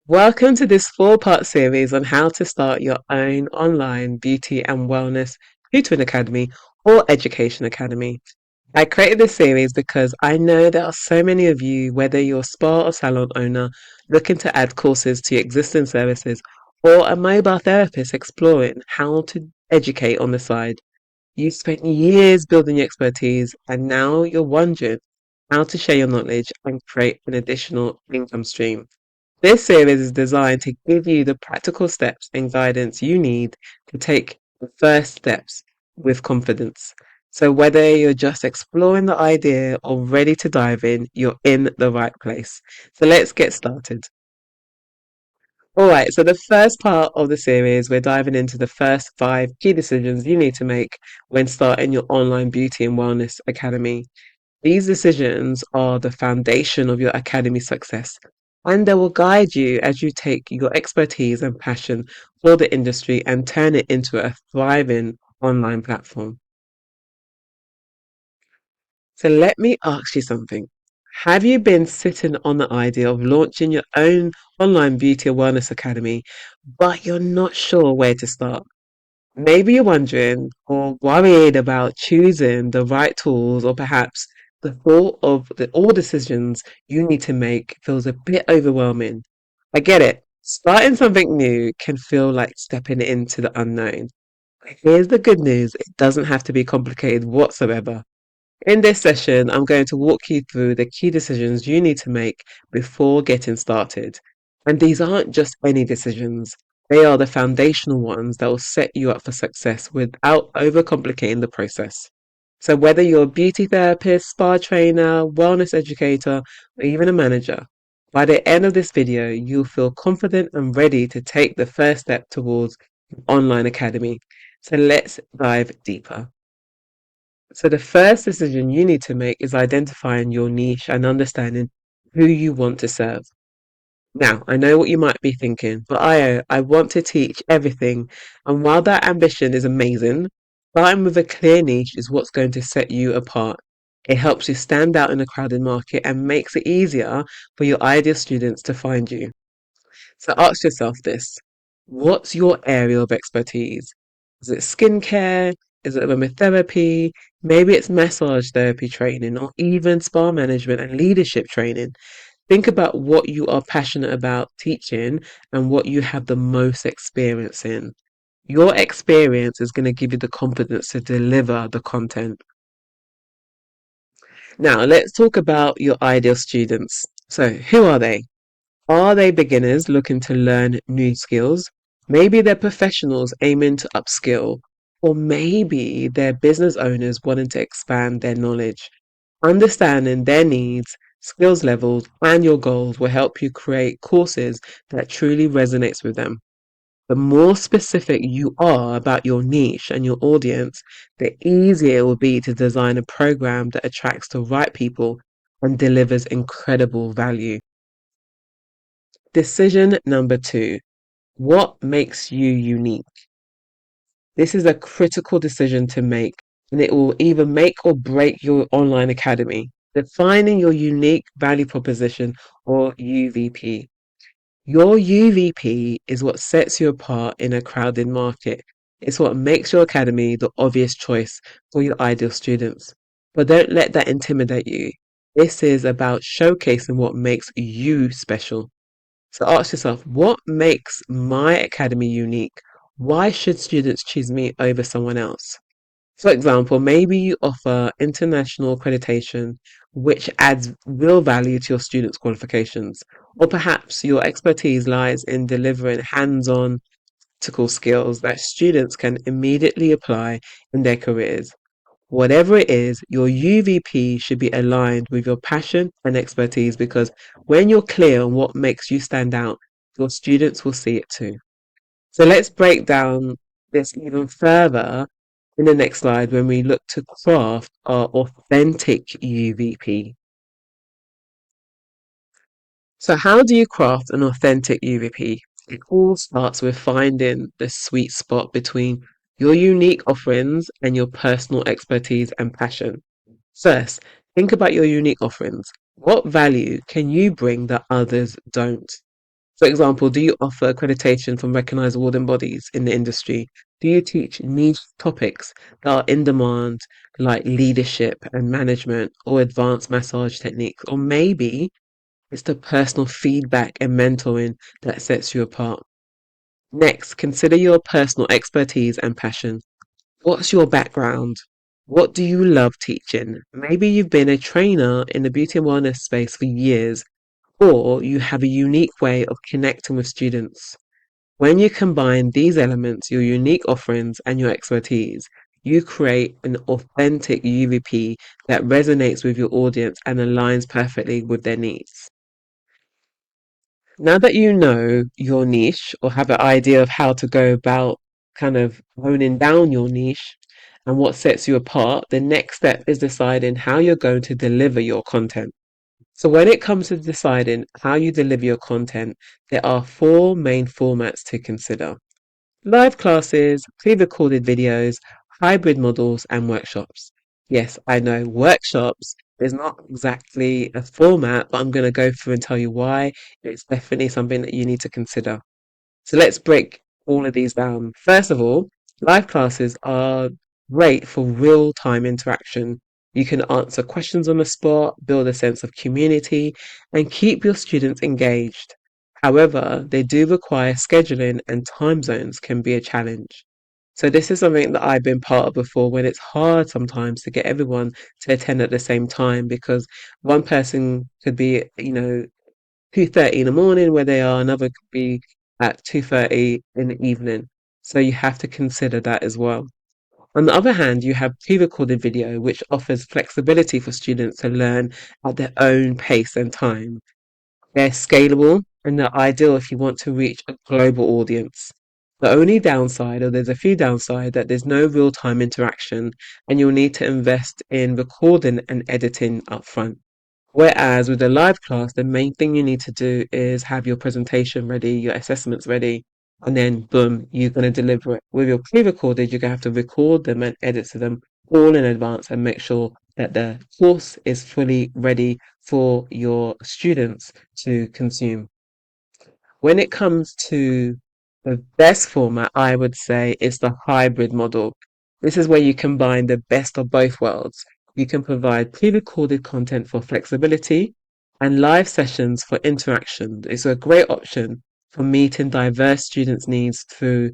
Welcome to this four-part series on how to start your own online beauty and wellness tutoring academy or education academy. I created this series because I know there are so many of you, whether you're a spa or salon owner looking to add courses to your existing services, or a mobile therapist exploring how to educate on the side. You spent years building your expertise and now you're wondering how to share your knowledge and create an additional income stream. This series is designed to give you the practical steps and guidance you need to take the first steps with confidence. So, whether you're just exploring the idea or ready to dive in, you're in the right place. So, let's get started. All right, so the first part of the series, we're diving into the first five key decisions you need to make when starting your online beauty and wellness academy. These decisions are the foundation of your academy success, and they will guide you as you take your expertise and passion for the industry and turn it into a thriving online platform. So let me ask you something. Have you been sitting on the idea of launching your own online beauty and wellness academy, but you're not sure where to start? Maybe you're wondering or worried about choosing the right tools, or perhaps the thought of all decisions you need to make feels a bit overwhelming. I get it. Starting something new can feel like stepping into the unknown. But here's the good news, it doesn't have to be complicated whatsoever. In this session, I'm going to walk you through the key decisions you need to make before getting started. And these aren't just any decisions, they are the foundational ones that will set you up for success without overcomplicating the process. So, whether you're a beauty therapist, spa trainer, wellness educator, or even a manager, by the end of this video, you'll feel confident and ready to take the first step towards an online academy. So, let's dive deeper. So the first decision you need to make is identifying your niche and understanding who you want to serve. Now, I know what you might be thinking, but I want to teach everything. And while that ambition is amazing, starting with a clear niche is what's going to set you apart. It helps you stand out in a crowded market and makes it easier for your ideal students to find you. So ask yourself this. What's your area of expertise? Is it skincare? Is it aromatherapy? Maybe it's massage therapy training or even spa management and leadership training. Think about what you are passionate about teaching and what you have the most experience in. Your experience is going to give you the confidence to deliver the content. Now, let's talk about your ideal students. So, who are they? Are they beginners looking to learn new skills? Maybe they're professionals aiming to upskill, or maybe they're business owners wanting to expand their knowledge. Understanding their needs, skills levels, and your goals will help you create courses that truly resonates with them. The more specific you are about your niche and your audience, the easier it will be to design a program that attracts the right people and delivers incredible value. Decision number two. What makes you unique? This is a critical decision to make, and it will either make or break your online academy. Defining your unique value proposition or UVP. Your UVP is what sets you apart in a crowded market. It's what makes your academy the obvious choice for your ideal students. But don't let that intimidate you. This is about showcasing what makes you special. So ask yourself, what makes my academy unique? Why should students choose me over someone else? For example, maybe you offer international accreditation, which adds real value to your students' qualifications. Or perhaps your expertise lies in delivering hands-on practical skills that students can immediately apply in their careers. Whatever it is, your UVP should be aligned with your passion and expertise, because when you're clear on what makes you stand out, your students will see it too. So let's break down this even further in the next slide when we look to craft our authentic UVP. So how do you craft an authentic UVP? It all starts with finding the sweet spot between your unique offerings and your personal expertise and passion. First, think about your unique offerings. What value can you bring that others don't? For example, do you offer accreditation from recognized awarding bodies in the industry? Do you teach niche topics that are in demand, like leadership and management or advanced massage techniques? Or maybe it's the personal feedback and mentoring that sets you apart. Next, consider your personal expertise and passion. What's your background? What do you love teaching? Maybe you've been a trainer in the beauty and wellness space for years, or you have a unique way of connecting with students. When you combine these elements, your unique offerings and your expertise, you create an authentic UVP that resonates with your audience and aligns perfectly with their needs. Now that you know your niche or have an idea of how to go about kind of honing down your niche and what sets you apart, the next step is deciding how you're going to deliver your content. So when it comes to deciding how you deliver your content, there are four main formats to consider: live classes, pre-recorded videos, hybrid models, and workshops. Yes, I know workshops is not exactly a format, but I'm going to go through and tell you why it's definitely something that you need to consider. So let's break all of these down. First of all, live classes are great for real-time interaction. You can answer questions on the spot, build a sense of community, and keep your students engaged. However, they do require scheduling and time zones can be a challenge. So this is something that I've been part of before when it's hard sometimes to get everyone to attend at the same time because one person could be, 2:30 in the morning where they are, another could be at 2:30 in the evening. So you have to consider that as well. On the other hand, you have pre-recorded video, which offers flexibility for students to learn at their own pace and time. They're scalable and they're ideal if you want to reach a global audience. The only downside, or there's a few downsides, that there's no real-time interaction and you'll need to invest in recording and editing upfront. Whereas with a live class, the main thing you need to do is have your presentation ready, your assessments ready, and then boom, you're going to deliver it. With your pre-recorded, you're going to have to record them and edit to them all in advance and make sure that the course is fully ready for your students to consume. When it comes to the best format, I would say is the hybrid model. This is where you combine the best of both worlds. You can provide pre-recorded content for flexibility and live sessions for interaction. It's a great option for meeting diverse students' needs through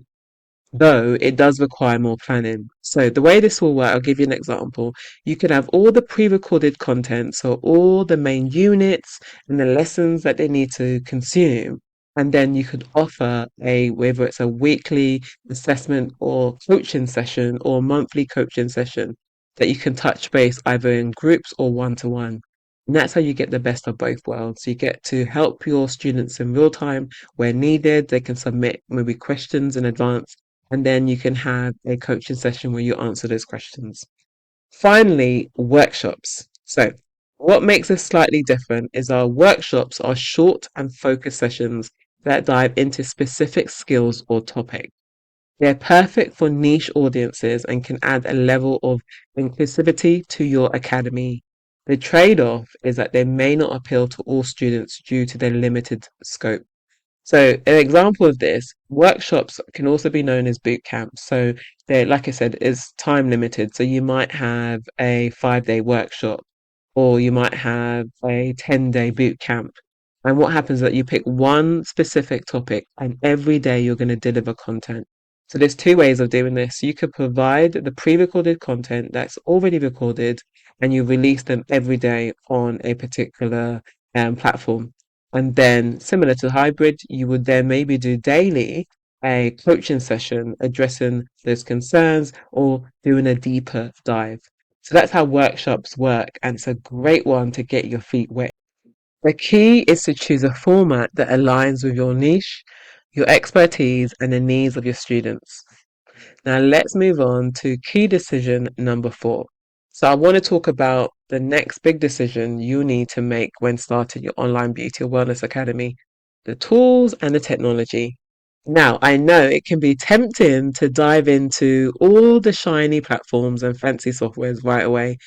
though it does require more planning. So the way this will work, I'll give you an example. You could have all the pre-recorded content, so all the main units and the lessons that they need to consume. And then you could offer whether it's a weekly assessment or coaching session or monthly coaching session that you can touch base either in groups or one-to-one. And that's how you get the best of both worlds. You get to help your students in real time where needed. They can submit maybe questions in advance and then you can have a coaching session where you answer those questions. Finally, workshops. So, what makes us slightly different is our workshops are short and focused sessions that dive into specific skills or topics. They're perfect for niche audiences and can add a level of inclusivity to your academy. The trade off is that they may not appeal to all students due to their limited scope. So an example of this, workshops can also be known as boot camps. So they, like I said, is time limited. So you might have a 5-day workshop or you might have a 10-day boot camp. And what happens is that you pick one specific topic and every day you're going to deliver content. So there's two ways of doing this. You could provide the pre-recorded content that's already recorded and you release them every day on a particular platform. And then, similar to hybrid, you would then maybe do daily a coaching session addressing those concerns or doing a deeper dive. So that's how workshops work, and it's a great one to get your feet wet. The key is to choose a format that aligns with your niche, your expertise, and the needs of your students. Now let's move on to key decision number 4. So I want to talk about the next big decision you need to make when starting your online beauty or wellness academy, the tools and the technology. Now, I know it can be tempting to dive into all the shiny platforms and fancy softwares right away,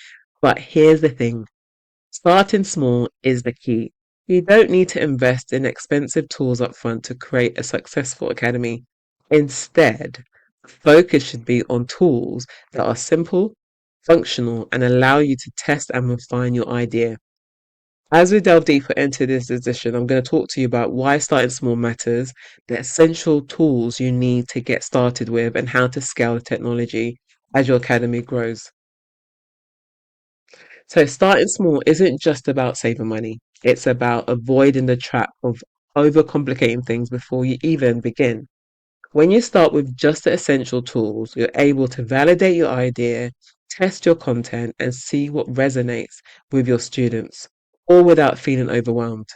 but here's the thing. Starting small is the key. You don't need to invest in expensive tools up front to create a successful academy. Instead, focus should be on tools that are simple, functional, and allow you to test and refine your idea. As we delve deeper into this edition, I'm going to talk to you about why starting small matters, the essential tools you need to get started with, and how to scale the technology as your academy grows. So, starting small isn't just about saving money, it's about avoiding the trap of overcomplicating things before you even begin. When you start with just the essential tools, you're able to validate your idea, test your content, and see what resonates with your students, all without feeling overwhelmed.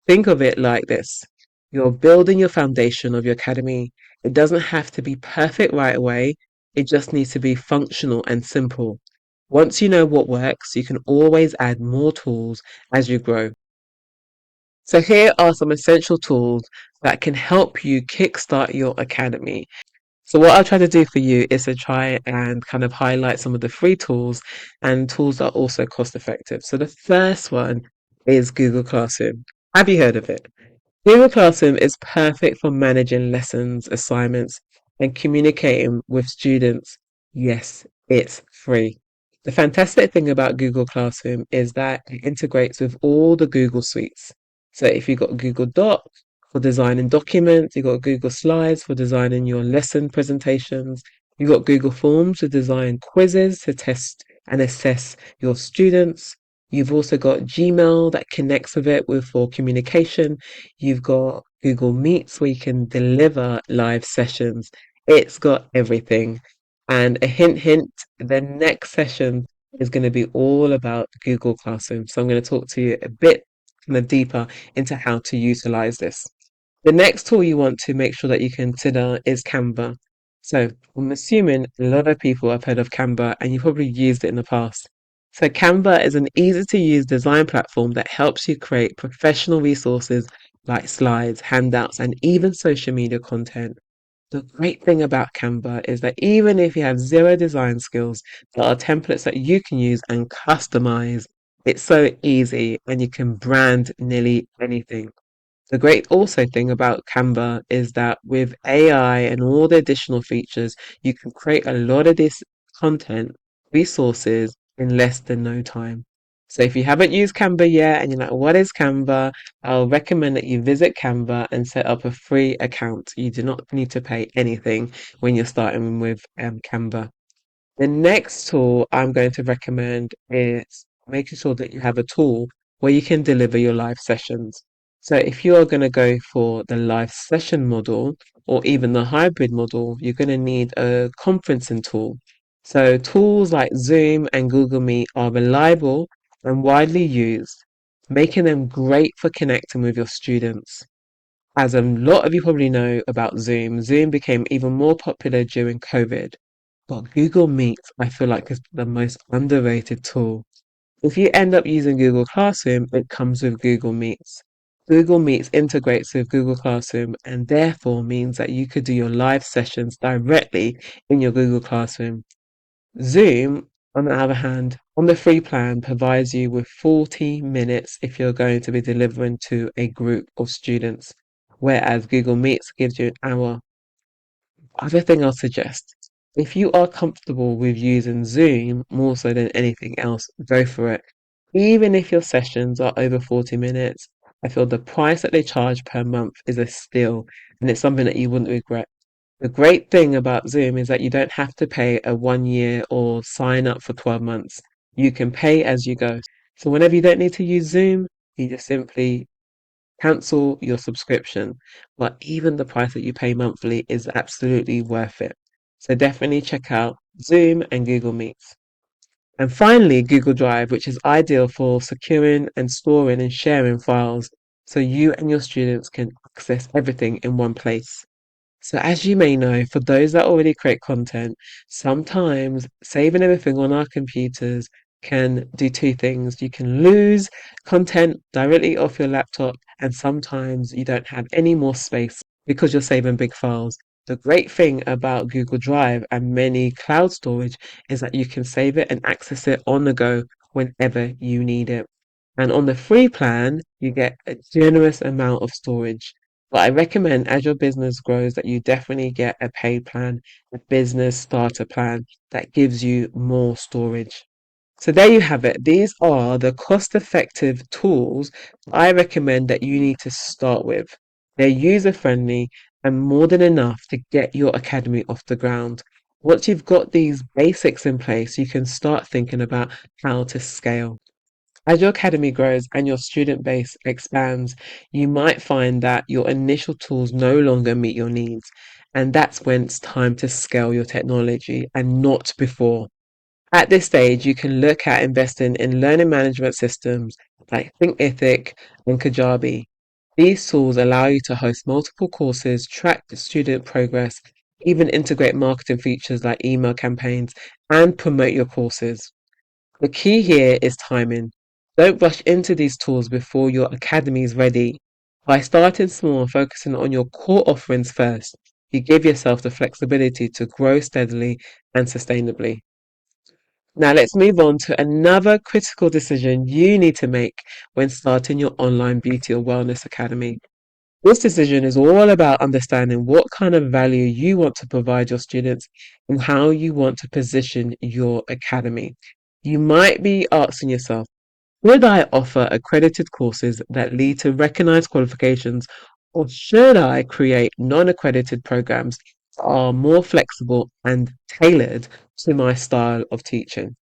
Think of it like this: you're building your foundation of your academy. It doesn't have to be perfect right away, it just needs to be functional and simple. Once you know what works, you can always add more tools as you grow. So, here are some essential tools that can help you kickstart your academy. So what I'll try to do for you is to try and kind of highlight some of the free tools and tools that are also cost effective. So the first one is Google Classroom. Have you heard of it? Google Classroom is perfect for managing lessons, assignments, and communicating with students. Yes, it's free. The fantastic thing about Google Classroom is that it integrates with all the Google suites. So if you've got Google Docs for designing documents, you've got Google Slides for designing your lesson presentations, you've got Google Forms to design quizzes to test and assess your students. You've also got Gmail that connects with it with for communication. You've got Google Meets where you can deliver live sessions. It's got everything. And a hint, hint, the next session is going to be all about Google Classroom. So I'm going to talk to you a bit kind of deeper into how to utilize this. The next tool you want to make sure that you consider is Canva. So I'm assuming a lot of people have heard of Canva and you've probably used it in the past. So Canva is an easy to use design platform that helps you create professional resources like slides, handouts, and even social media content. The great thing about Canva is that even if you have zero design skills, there are templates that you can use and customize. It's so easy and you can brand nearly anything. The great also thing about Canva is that with AI and all the additional features, you can create a lot of this content resources in less than no time. So if you haven't used Canva yet and you're like, what is Canva? I'll recommend that you visit Canva and set up a free account. You do not need to pay anything when you're starting with Canva. The next tool I'm going to recommend is making sure that you have a tool where you can deliver your live sessions. So if you are going to go for the live session model or even the hybrid model, you're going to need a conferencing tool. So tools like Zoom and Google Meet are reliable and widely used, making them great for connecting with your students. As a lot of you probably know about Zoom, Zoom became even more popular during COVID. But Google Meet, I feel like, is the most underrated tool. If you end up using Google Classroom, it comes with Google Meets. Google Meets integrates with Google Classroom and therefore means that you could do your live sessions directly in your Google Classroom. Zoom, on the other hand, on the free plan, provides you with 40 minutes if you're going to be delivering to a group of students, whereas Google Meets gives you an hour. Other thing I'll suggest, if you are comfortable with using Zoom more so than anything else, go for it. Even if your sessions are over 40 minutes, I feel the price that they charge per month is a steal and it's something that you wouldn't regret. The great thing about Zoom is that you don't have to pay a 1 year or sign up for 12 months. You can pay as you go. So whenever you don't need to use Zoom, you just simply cancel your subscription. But even the price that you pay monthly is absolutely worth it. So definitely check out Zoom and Google Meets. And finally, Google Drive, which is ideal for securing and storing and sharing files so you and your students can access everything in one place. So, as you may know, for those that already create content, sometimes saving everything on our computers can do two things. You can lose content directly off your laptop, and sometimes you don't have any more space because you're saving big files. The great thing about Google Drive and many cloud storage is that you can save it and access it on the go whenever you need it. And on the free plan, you get a generous amount of storage. But I recommend as your business grows that you definitely get a paid plan, a business starter plan that gives you more storage. So there you have it. These are the cost-effective tools I recommend that you need to start with. They're user-friendly and more than enough to get your academy off the ground. Once you've got these basics in place, you can start thinking about how to scale. As your academy grows and your student base expands, you might find that your initial tools no longer meet your needs. And that's when it's time to scale your technology and not before. At this stage, you can look at investing in learning management systems like ThinkEthic and Kajabi. These tools allow you to host multiple courses, track the student progress, even integrate marketing features like email campaigns, and promote your courses. The key here is timing. Don't rush into these tools before your academy is ready. By starting small and focusing on your core offerings first, you give yourself the flexibility to grow steadily and sustainably. Now let's move on to another critical decision you need to make when starting your online beauty or wellness academy. This decision is all about understanding what kind of value you want to provide your students and how you want to position your academy. You might be asking yourself, should I offer accredited courses that lead to recognized qualifications, or should I create non-accredited programs that are more flexible and tailored to my style of teaching?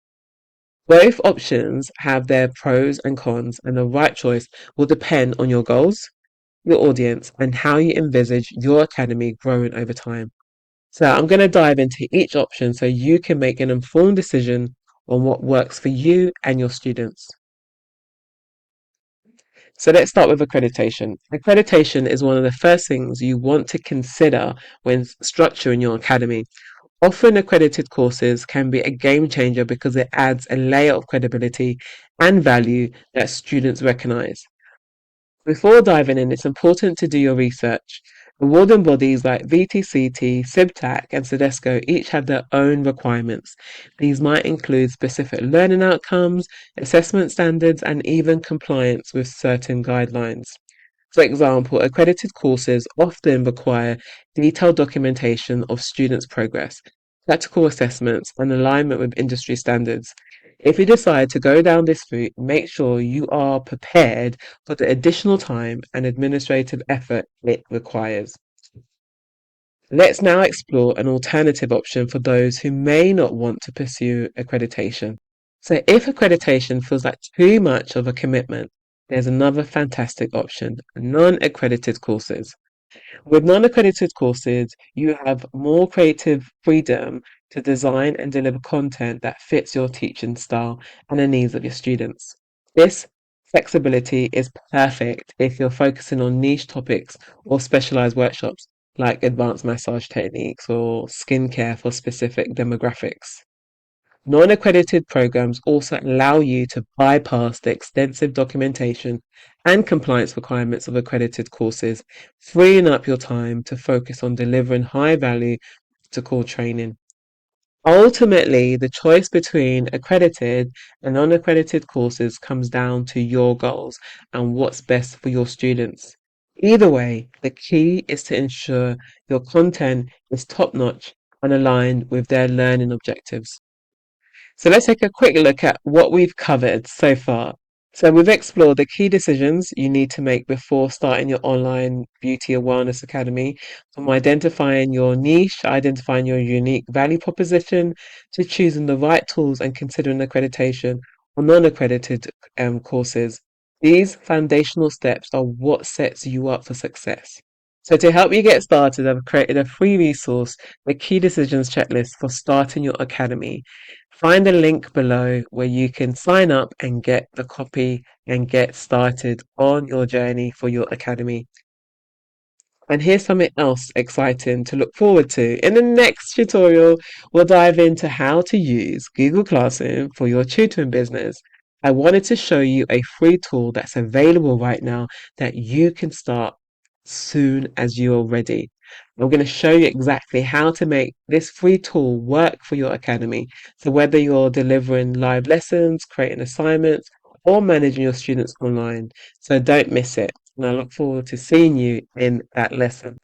Both options have their pros and cons, and the right choice will depend on your goals, your audience, and how you envisage your academy growing over time. So, I'm going to dive into each option so you can make an informed decision on what works for you and your students. So, let's start with accreditation. Accreditation is one of the first things you want to consider when structuring your academy. Offering accredited courses can be a game changer because it adds a layer of credibility and value that students recognize. Before diving in, it's important to do your research. Awarding bodies like VTCT, SIBTAC, and SEDESCO each have their own requirements. These might include specific learning outcomes, assessment standards, and even compliance with certain guidelines. For example, accredited courses often require detailed documentation of students' progress, practical assessments, and alignment with industry standards. If you decide to go down this route, make sure you are prepared for the additional time and administrative effort it requires. Let's now explore an alternative option for those who may not want to pursue accreditation. So, if accreditation feels like too much of a commitment, there's another fantastic option: non accredited courses. With non accredited courses, you have more creative freedom to design and deliver content that fits your teaching style and the needs of your students. This flexibility is perfect if you're focusing on niche topics or specialized workshops like advanced massage techniques or skincare for specific demographics. Non accredited programs also allow you to bypass the extensive documentation and compliance requirements of accredited courses, freeing up your time to focus on delivering high value practical training. Ultimately, the choice between accredited and non accredited courses comes down to your goals and what's best for your students. Either way, the key is to ensure your content is top notch and aligned with their learning objectives. So let's take a quick look at what we've covered so far. So we've explored the key decisions you need to make before starting your online beauty and wellness academy, from identifying your niche, identifying your unique value proposition, to choosing the right tools and considering accreditation or non-accredited courses. These foundational steps are what sets you up for success. So to help you get started, I've created a free resource, the Key Decisions Checklist for starting your academy. Find the link below where you can sign up and get the copy and get started on your journey for your academy. And here's something else exciting to look forward to. In the next tutorial, we'll dive into how to use Google Classroom for your tutoring business. I wanted to show you a free tool that's available right now that you can start soon as you're ready. I'm going to show you exactly how to make this free tool work for your academy. So whether you're delivering live lessons, creating assignments, or managing your students online. So don't miss it. And I look forward to seeing you in that lesson.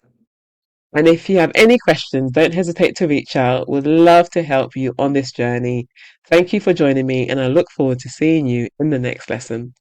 And if you have any questions, don't hesitate to reach out. Would love to help you on this journey. Thank you for joining me, and I look forward to seeing you in the next lesson.